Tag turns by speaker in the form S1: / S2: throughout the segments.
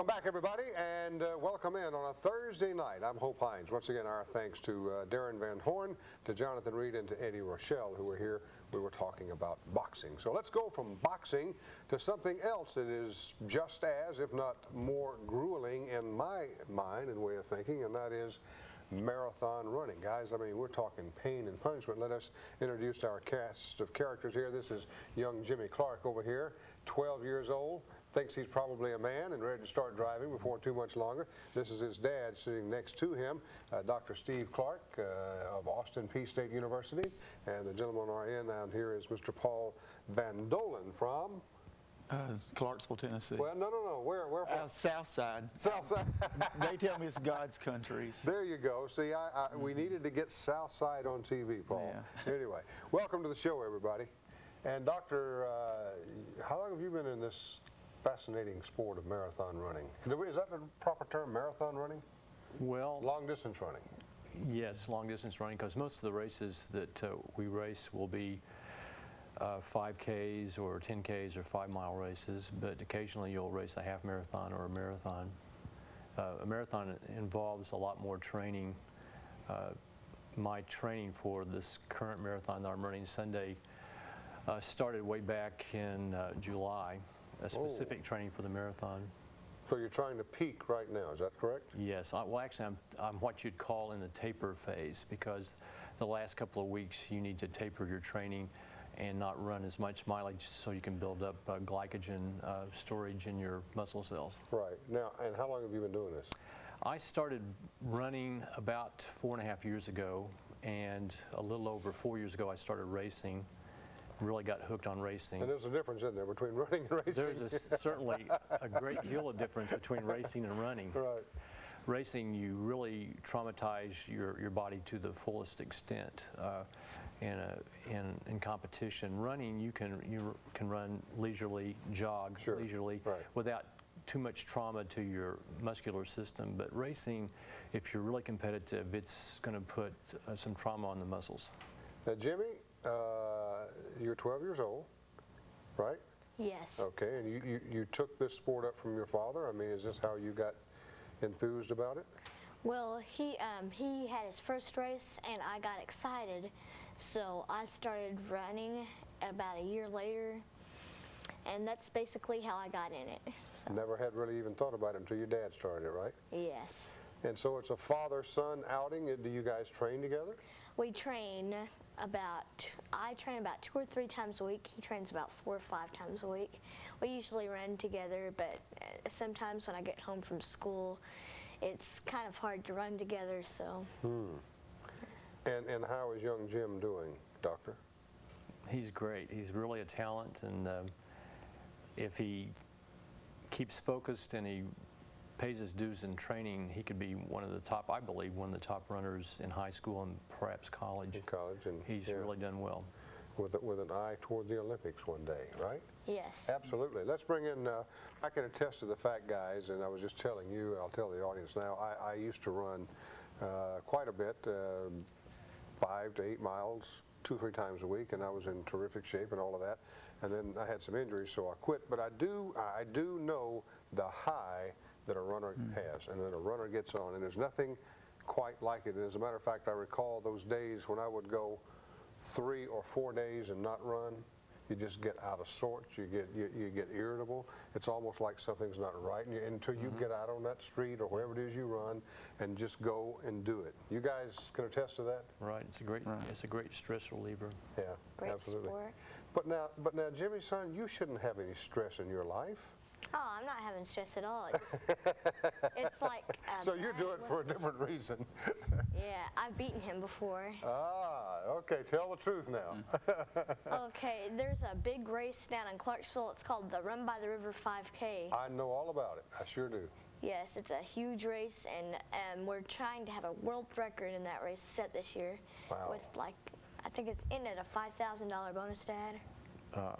S1: Welcome back, everybody, and welcome in on a Thursday night. I'm Hope Hines. Once again, our thanks to Darren Van Horn, to Jonathan Reed, and to Eddie Rochelle, who were here. We were talking about boxing. So let's go from boxing to something else that is just as, if not more, grueling in my mind and way of thinking, and that is marathon running. Guys, I mean, we're talking pain and punishment. Let us introduce our cast of characters here. This is young Jimmy Clark over here, 12 years old. Thinks he's probably a man and ready to start driving before too much longer. This is his dad sitting next to him, Dr. Steve Clark of Austin Peay State University. And the gentleman on our end down here is Mr. Paul Van Dolen from?
S2: Clarksville, Tennessee.
S1: Well, no. Where from?
S2: South side.
S1: South side.
S2: They tell me it's God's countries.
S1: There you go. See, we needed to get South Side on TV, Paul. Yeah. Anyway, welcome to the show, everybody. And Doctor, how long have you been in this fascinating sport of marathon running? Is that the proper term, marathon running?
S3: Well,
S1: long distance running.
S3: Yes, long distance running, because most of the races that we race will be 5Ks or 10Ks or 5-mile races, but occasionally you'll race a half marathon or a marathon. A marathon involves a lot more training. My training for this current marathon that I'm running Sunday started way back in July. A specific training for the marathon.
S1: So you're trying to peak right now, is that correct?
S3: Yes. Well, actually, I'm what you'd call in the taper phase, because the last couple of weeks you need to taper your training and not run as much mileage so you can build up glycogen storage in your muscle cells.
S1: Right. Now, and how long have you been doing this?
S3: I started running about 4.5 years ago, and a little over 4 years ago I started racing. Really got hooked on racing.
S1: And there's a difference in there between running and racing.
S3: There's certainly a great deal of difference between racing and running.
S1: Right.
S3: Racing, you really traumatize your body to the fullest extent. In competition, running, you can run leisurely, jog leisurely, without too much trauma to your muscular system. But racing, if you're really competitive, it's going to put some trauma on the muscles.
S1: Now, Jimmy, you're 12 years old, right?
S4: Yes.
S1: Okay, and you took this sport up from your father? I mean, is this how you got enthused about it?
S4: Well, he had his first race, and I got excited, so I started running about a year later, and that's basically how I got in it. So.
S1: Never had really even thought about it until your dad started it, right?
S4: Yes.
S1: And so it's a father-son outing. Do you guys train together?
S4: We train I train about 2 or 3 times a week. He trains about 4 or 5 times a week. We usually run together, but sometimes when I get home from school, it's kind of hard to run together, so.
S1: And how is young Jim doing, Doctor?
S3: He's great. He's really a talent, and if he keeps focused and he pays his dues in training, he could be one of the top, I believe, one of the top runners in high school and perhaps college.
S1: In college, and
S3: he's really done well.
S1: With an eye toward the Olympics one day, right?
S4: Yes.
S1: Absolutely. Let's bring in, I can attest to the fact, guys, and I was just telling you, I'll tell the audience now, I used to run quite a bit, 5 to 8 miles, 2 or 3 times a week, and I was in terrific shape and all of that. And then I had some injuries, so I quit. But I do know the high that a runner has, and then a runner gets on, and there's nothing quite like it. And as a matter of fact, I recall those days when I would go 3 or 4 days and not run. You just get out of sorts. You get irritable. It's almost like something's not right, and until you get out on that street or wherever it is you run, and just go and do it. You guys can attest to that.
S3: Right. It's a great stress reliever.
S1: Yeah,
S4: great
S1: absolutely.
S4: Sport.
S1: But now, Jimmy, son, you shouldn't have any stress in your life.
S4: Oh, I'm not having stress at all. It's like...
S1: so you do it for a different reason.
S4: Yeah, I've beaten him before.
S1: Ah, okay. Tell the truth now.
S4: Okay, there's a big race down in Clarksville. It's called the Run by the River 5K.
S1: I know all about it. I sure do.
S4: Yes, it's a huge race, and we're trying to have a world record in that race set this year.
S1: Wow.
S4: With, like, I think it's in at a $5,000 bonus to add.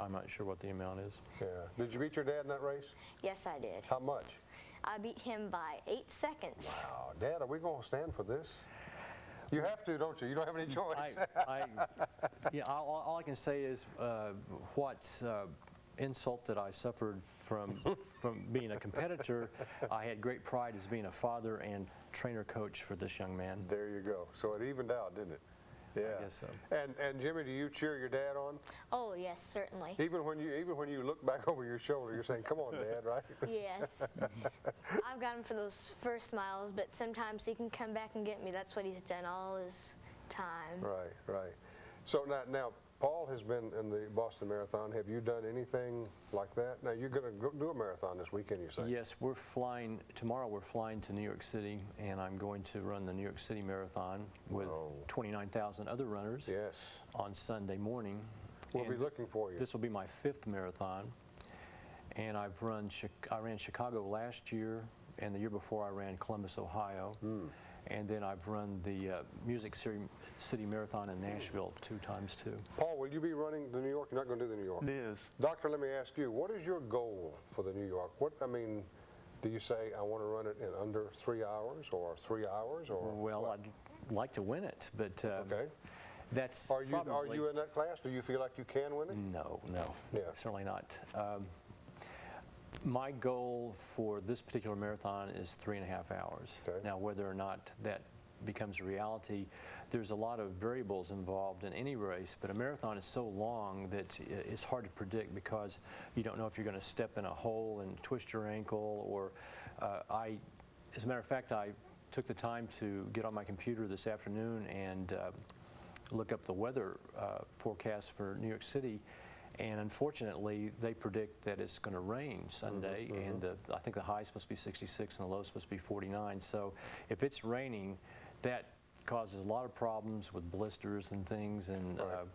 S3: I'm not sure what the amount is.
S1: Yeah. Did you beat your dad in that race?
S4: Yes, I did.
S1: How much?
S4: I beat him by 8 seconds.
S1: Wow. Dad, are we going to stand for this? You have to, don't you? You don't have any choice.
S3: Yeah, all I can say is what insult that I suffered from being a competitor, I had great pride as being a father and trainer coach for this young man.
S1: There you go. So it evened out, didn't it? Yeah.
S3: I guess so.
S1: And Jimmy, do you cheer your dad on?
S4: Oh, yes, certainly.
S1: Even when you look back over your shoulder, you're saying, "Come on, Dad," right?
S4: Yes. I've got him for those first miles, but sometimes he can come back and get me. That's what he's done all his time.
S1: Right, right. So now Paul has been in the Boston Marathon. Have you done anything like that? Now, you're going to do a marathon this weekend, you say?
S3: Yes, we're flying, tomorrow we're flying to New York City, and I'm going to run the New York City Marathon with 29,000 other runners
S1: Yes.
S3: on Sunday morning.
S1: We'll be
S3: And
S1: looking for you.
S3: This will be my 5th marathon, and I ran Chicago last year, and the year before I ran Columbus, Ohio. And then I've run the Music City Marathon in Nashville 2 times too.
S1: Paul, will you be running the New York? You're not going to do the New York.
S2: It is.
S1: Doctor, let me ask you, what is your goal for the New York? Do you say I want to run it in under 3 hours or 3 hours or?
S3: Well,
S1: what?
S3: I'd like to win it, but
S1: Okay.
S3: that's
S1: Are
S3: probably...
S1: you in that class? Do you feel like you can win it?
S3: No,
S1: Yeah.
S3: certainly not. My goal for this particular marathon is 3.5 hours.
S1: Okay.
S3: Now, whether or not that becomes a reality, there's a lot of variables involved in any race, but a marathon is so long that it's hard to predict because you don't know if you're going to step in a hole and twist your ankle, or as a matter of fact, I took the time to get on my computer this afternoon and look up the weather forecast for New York City. And unfortunately, they predict that it's going to rain Sunday, and I think the high is supposed to be 66 and the low is supposed to be 49. So if it's raining, that causes a lot of problems with blisters and things. And
S1: Right.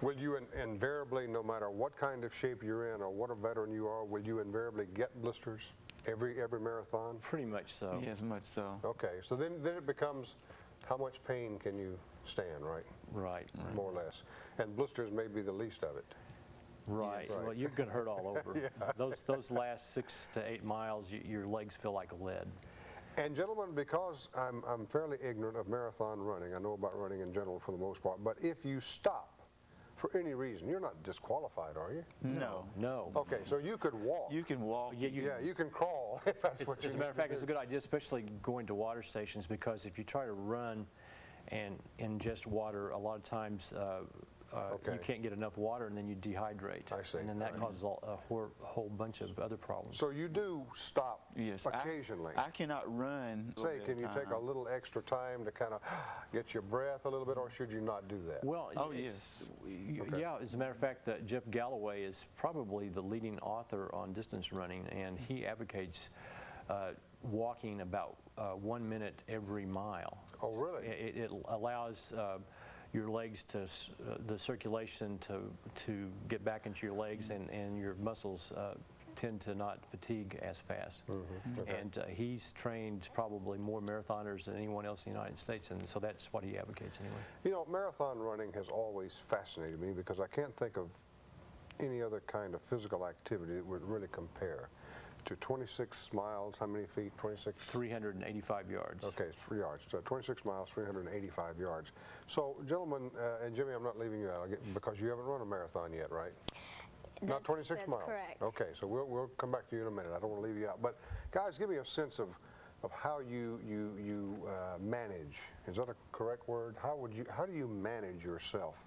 S1: Will you invariably, no matter what kind of shape you're in or what a veteran you are, will you invariably get blisters every marathon?
S3: pretty much so.
S2: Yes, much so.
S1: Okay, so then it becomes how much pain can you stand, right?
S3: Right.
S1: More or less. And blisters may be the least of it.
S3: Right.
S1: Right.
S3: Well, you're going to hurt all over. Those last 6 to 8 miles, your legs feel like lead.
S1: And gentlemen, because I'm fairly ignorant of marathon running, I know about running in general for the most part, but if you stop for any reason, you're not disqualified, are you?
S2: No.
S3: No.
S1: Okay, so you could walk.
S2: You can walk.
S3: Yeah,
S1: You can crawl if that's what you
S3: As a
S1: need
S3: matter of
S1: to
S3: fact, it's a
S1: do.
S3: good idea, especially going to water stations, because if you try to run and ingest water, a lot of times
S1: Okay.
S3: you can't get enough water, and then you dehydrate.
S1: I see.
S3: And then that causes a whole bunch of other problems.
S1: So you do stop
S2: Yes.
S1: occasionally.
S2: I cannot run.
S1: Say, can you take a little extra time to kind of get your breath a little bit, or should you not do that?
S3: Well,
S2: Oh,
S1: Okay.
S3: yeah, as a matter of fact, Jeff Galloway is probably the leading author on distance running, and he advocates walking about 1 minute every mile.
S1: Oh, really?
S3: It allows your legs to, the circulation to get back into your legs, and your muscles tend to not fatigue as fast.
S1: Okay.
S3: And he's trained probably more marathoners than anyone else in the United States, and so that's what he advocates anyway.
S1: You know, marathon running has always fascinated me because I can't think of any other kind of physical activity that would really compare to 26 miles, how many feet, 26?
S3: 385 yards.
S1: Okay, it's 3 yards. So 26 miles, 385 yards. So, gentlemen, and Jimmy, I'm not leaving you out because you haven't run a marathon yet, right? Not 26
S4: that's
S1: miles.
S4: correct.
S1: Okay, so we'll come back to you in a minute. I don't want to leave you out. But, guys, give me a sense of how you manage. Is that a correct word? How do you manage yourself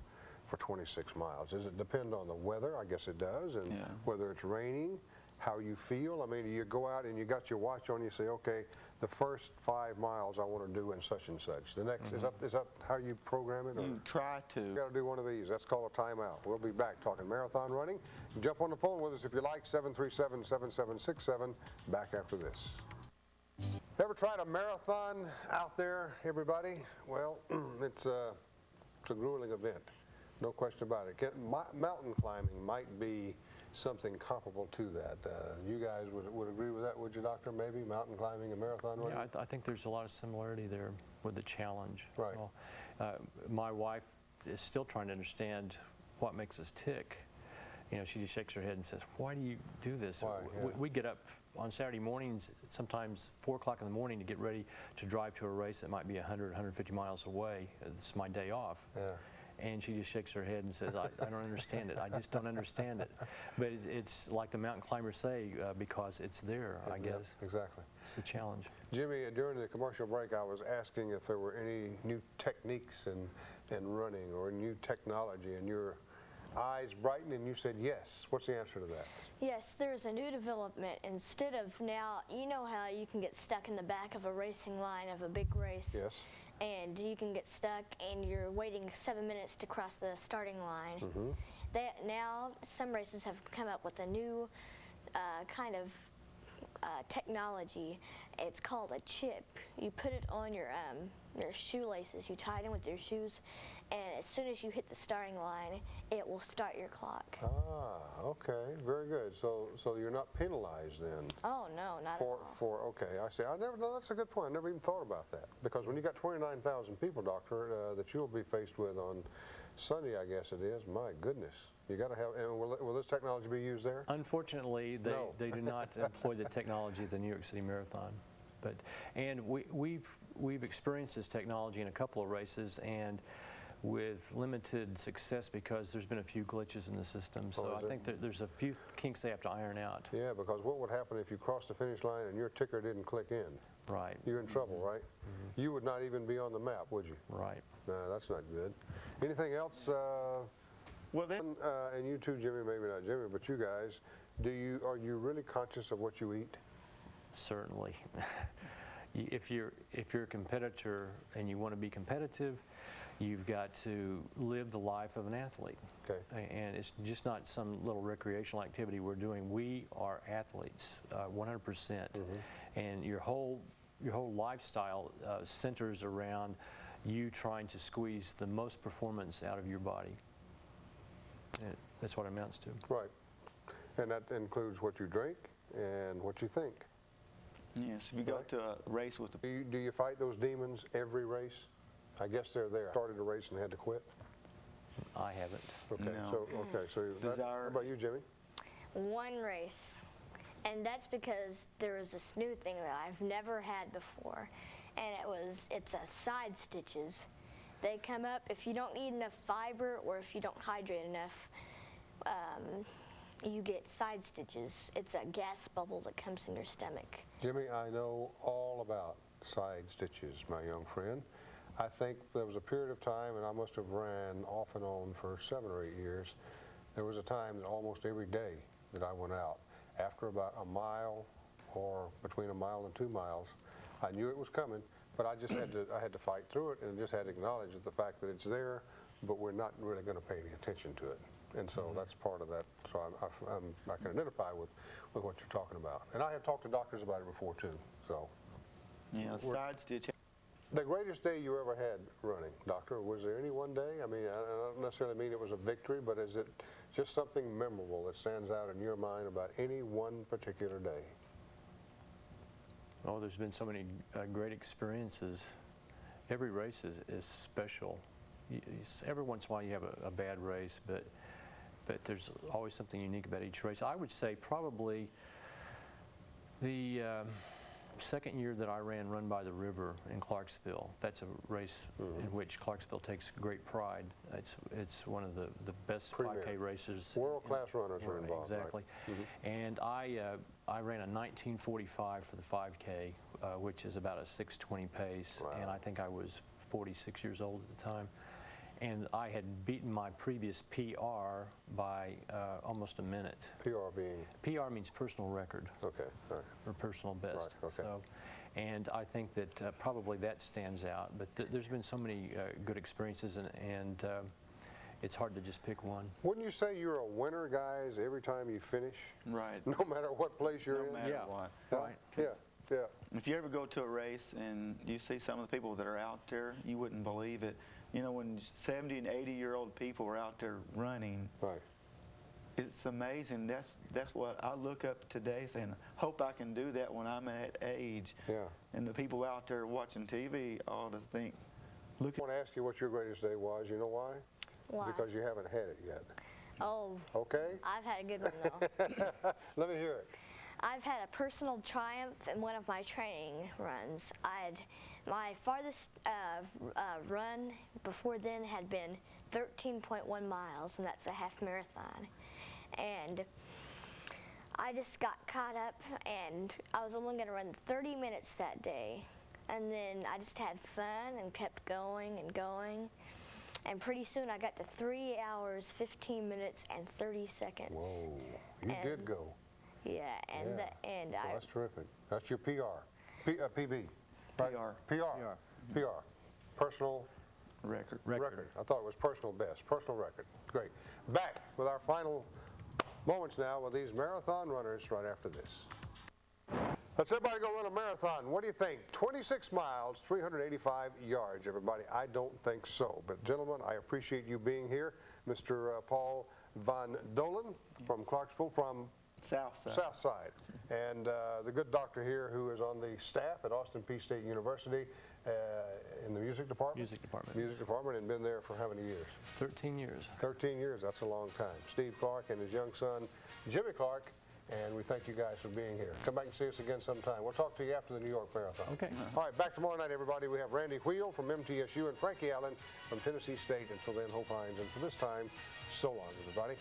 S1: for 26 miles? Does it depend on the weather? I guess it does. And
S2: Yeah.
S1: whether it's raining, how you feel. I mean, you go out and you got your watch on, you say, okay, the first 5 miles I want to do in such and such. The next, is that how you program it? Or?
S2: You try to.
S1: You got to do one of these. That's called a timeout. We'll be back talking marathon running. Jump on the phone with us if you like, 737-7767. Back after this. Ever tried a marathon out there, everybody? Well, it's a grueling event. No question about it. Mountain climbing might be something comparable to that. You guys would agree with that, would you, Doctor? Maybe mountain climbing and marathon running?
S3: Yeah, I think there's a lot of similarity there with the challenge.
S1: Right.
S3: Well, my wife is still trying to understand what makes us tick. You know, she just shakes her head and says, "Why do you do this?"
S1: Why? Yeah.
S3: We get up on Saturday mornings, sometimes 4 o'clock in the morning, to get ready to drive to a race that might be 100, 150 miles away. It's my day off.
S1: Yeah.
S3: And she just shakes her head and says, I don't understand it. I just don't understand it. But it's like the mountain climbers say, because it's there, I guess.
S1: Exactly.
S3: It's a challenge.
S1: Jimmy, during the commercial break, I was asking if there were any new techniques in running or new technology, and your eyes brightened and you said yes. What's the answer to that?
S4: Yes, there's a new development. Instead of now, you know how you can get stuck in the back of a racing line of a big race?
S1: Yes.
S4: And you can get stuck and you're waiting 7 minutes to cross the starting line. Now, some races have come up with a new kind of technology. It's called a chip. You put it on your shoelaces. You tie it in with your shoes, and as soon as you hit the starting line, it will start your clock.
S1: Ah, okay, very good. So you're not penalized then?
S4: Oh no, not at all.
S1: Okay, I see. No, that's a good point. I never even thought about that, because when you got 29,000 people, doctor, that you'll be faced with on Sunday, I guess it is. My goodness, you got to have. And will this technology be used there?
S3: Unfortunately, they do not employ the technology at the New York City Marathon. And we've experienced this technology in a couple of races, and with limited success because there's been a few glitches in the system. So I think that there's a few kinks they have to iron out.
S1: Yeah, because what would happen if you crossed the finish line and your ticker didn't click in?
S3: Right.
S1: You're in trouble, right? You would not even be on the map, would you?
S3: Right.
S1: No, that's not good. Anything else?
S2: Well, then,
S1: and you too, Jimmy, maybe not Jimmy, but you guys, are you really conscious of what you eat?
S3: Certainly. If you're a competitor and you want to be competitive, you've got to live the life of an athlete.
S1: Okay.
S3: And it's just not some little recreational activity we're doing. We are athletes, 100%. And your whole lifestyle centers around you trying to squeeze the most performance out of your body. And that's what it amounts to.
S1: Right. And that includes what you drink and what you think.
S2: yes, if you go to a race with the
S1: Do you fight those demons every race? I guess they're there. Started a race and had to quit?
S3: I haven't.
S1: Okay.
S2: No.
S1: So
S2: Desire-
S1: how about you, Jimmy?
S4: One race, and that's because there was this new thing that I've never had before, and it's a side stitches. They come up if you don't eat enough fiber or if you don't hydrate enough. You get side stitches. It's a gas bubble that comes in your stomach.
S1: Jimmy, I know all about side stitches, my young friend. I think there was a period of time, and I must have ran off and on for 7 or 8 years. There was a time that almost every day that I went out, after about a mile or between a mile and 2 miles, I knew it was coming, but I just had to fight through it and just had to acknowledge the fact that it's there, but we're not really going to pay any attention to it. And so that's part of that. So I can identify with what you're talking about. And I have talked to doctors about it before too. So
S2: side stitch.
S1: the greatest day you ever had running, doctor, was there any one day? I mean, I don't necessarily mean it was a victory, but is it just something memorable that stands out in your mind about any one particular day?
S3: Oh, there's been so many great experiences. Every race is special. Every once in a while you have a bad race, but there's always something unique about each race. I would say probably the second year that I ran Run by the River in Clarksville. That's a race in which Clarksville takes great pride. It's one of the best
S1: Premier.
S3: 5K races.
S1: World-class runners are involved.
S3: Exactly.
S1: Right?
S3: And I ran a 19:45 for the 5K, which is about a 6:20 pace.
S1: Wow.
S3: And I think I was 46 years old at the time. And I had beaten my previous PR by almost a minute.
S1: PR being?
S3: PR means personal record.
S1: Okay, all right.
S3: Or personal best.
S1: Right, okay.
S3: So, and I think that probably that stands out. But there's been so many good experiences, and it's hard to just pick one.
S1: Wouldn't you say you're a winner, guys, every time you finish?
S2: Right.
S1: No matter what place you're in?
S2: No matter
S3: Yeah.
S2: what.
S3: Right.
S1: Yeah.
S2: If you ever go to a race and you see some of the people that are out there, you wouldn't believe it. You know, when 70 and 80-year-old people are out there running,
S1: Right.
S2: it's amazing. That's what I look up today saying, hope I can do that when I'm at age.
S1: Yeah.
S2: And the people out there watching TV ought to think, look
S1: I want to ask you what your greatest day was. You know why?
S4: Why?
S1: Because you haven't had it yet.
S4: Oh,
S1: Okay?
S4: I've had a good one though.
S1: Let me hear it.
S4: I've had a personal triumph in one of my training runs. My farthest run before then had been 13.1 miles, and that's a half marathon. And I just got caught up, and I was only going to run 30 minutes that day. And then I just had fun and kept going and going. And pretty soon I got to 3 hours, 15 minutes, and 30 seconds.
S1: Whoa, you did go.
S4: Yeah, and
S1: so that's terrific. That's your PR, PB, right? PR, personal
S2: Record.
S1: I thought it was personal best, personal record. Great. Back with our final moments now with these marathon runners right after this. Let's everybody go run a marathon. What do you think? 26 miles, 385 yards, everybody. I don't think so. But gentlemen, I appreciate you being here. Mr. Paul Van Dolen from Clarksville, from South Side. And the good doctor here who is on the staff at Austin Peay State University in the music department. Music department, and been there for how many years?
S3: 13 years.
S1: 13 years, that's a long time. Steve Clark and his young son, Jimmy Clark, and we thank you guys for being here. Come back and see us again sometime. We'll talk to you after the New York Marathon.
S3: Okay.
S1: All right, back tomorrow night, everybody. We have Randy Wheel from MTSU and Frankie Allen from Tennessee State. Until then, Hope Hines. And for this time, so long, everybody.